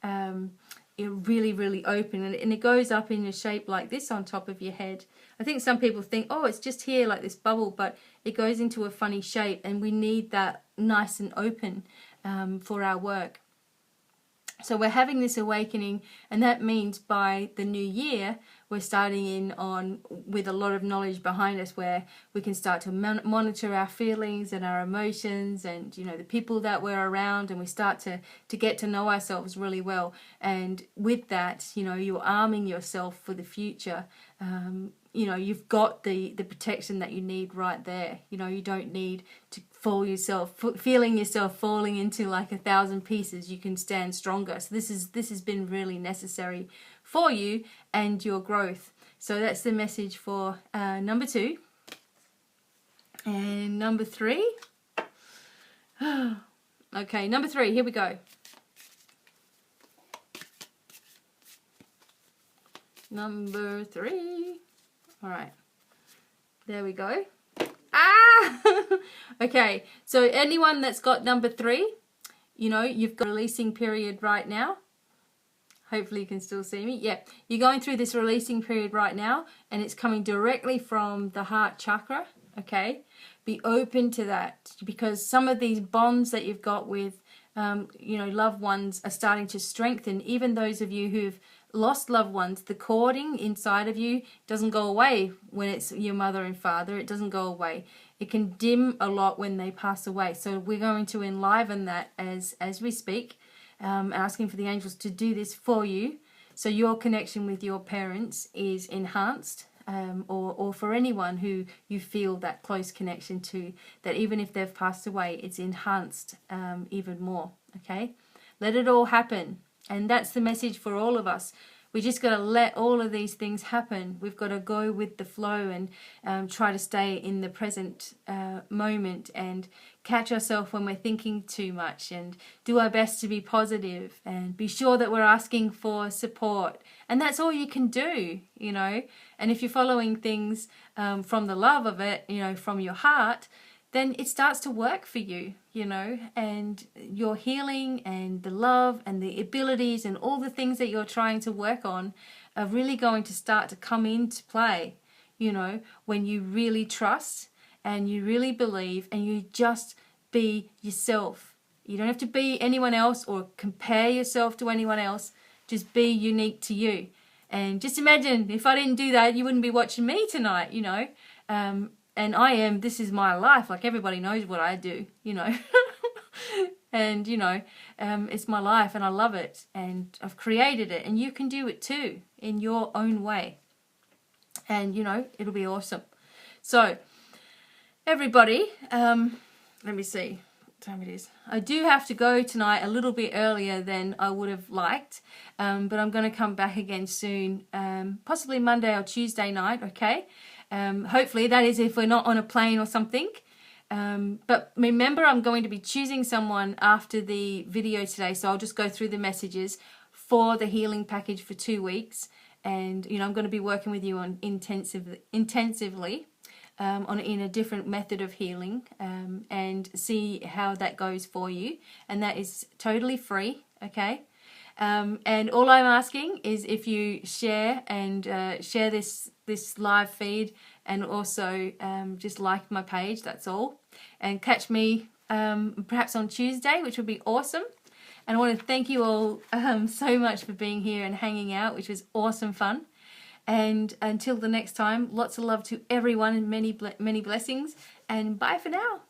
really, really open, and it goes up in a shape like this on top of your head. I think some people think, oh, it's just here like this bubble, but it goes into a funny shape, and we need that nice and open for our work. So we're having this awakening, and that means by the new year we're starting in on with a lot of knowledge behind us, where we can start to monitor our feelings and our emotions and, you know, the people that we're around, and we start to get to know ourselves really well. And with that, you know, you're arming yourself for the future, you know, you've got the protection that you need right there. You know, you don't need to feeling yourself falling into like 1,000 pieces. You can stand stronger. So this has been really necessary for you and your growth. So that's the message for number 2. And number 3. Okay, number 3, here we go. Number 3. All right, there we go. Ah! Okay, so anyone that's got number 3, you know, you've got a releasing period right now. Hopefully you can still see me. Yeah, you're going through this releasing period right now, and it's coming directly from the heart chakra, okay? Be open to that, because some of these bonds that you've got with, you know, loved ones are starting to strengthen. Even those of you who've lost loved ones, the cording inside of you doesn't go away when it's your mother and father. It doesn't go away. It can dim a lot when they pass away. So we're going to enliven that as we speak, asking for the angels to do this for you, so your connection with your parents is enhanced, or for anyone who you feel that close connection to, that even if they've passed away, it's enhanced even more. Okay, let it all happen. And that's the message for all of us. We just got to let all of these things happen. We've got to go with the flow and try to stay in the present moment, and catch ourselves when we're thinking too much, and do our best to be positive, and be sure that we're asking for support. And that's all you can do, you know. And if you're following things from the love of it, you know, from your heart, then it starts to work for you, you know, and your healing and the love and the abilities and all the things that you're trying to work on are really going to start to come into play, you know, when you really trust and you really believe and you just be yourself. You don't have to be anyone else or compare yourself to anyone else. Just be unique to you. And just imagine, if I didn't do that, you wouldn't be watching me tonight, you know. And this is my life. Like, everybody knows what I do, you know. And, you know, it's my life and I love it. And I've created it. And you can do it too, in your own way. And, you know, it'll be awesome. So, everybody, let me see what time it is. I do have to go tonight a little bit earlier than I would have liked. But I'm going to come back again soon. Possibly Monday or Tuesday night, okay? Hopefully, that is if we're not on a plane or something. But remember, I'm going to be choosing someone after the video today, so I'll just go through the messages for the healing package for 2 weeks. And, you know, I'm going to be working with you on intensively in a different method of healing, and see how that goes for you. And that is totally free, okay? And all I'm asking is if you share and share this live feed, and also just like my page, that's all. And catch me perhaps on Tuesday, which would be awesome. And I want to thank you all so much for being here and hanging out, which was awesome fun. And until the next time, lots of love to everyone and many blessings. And bye for now.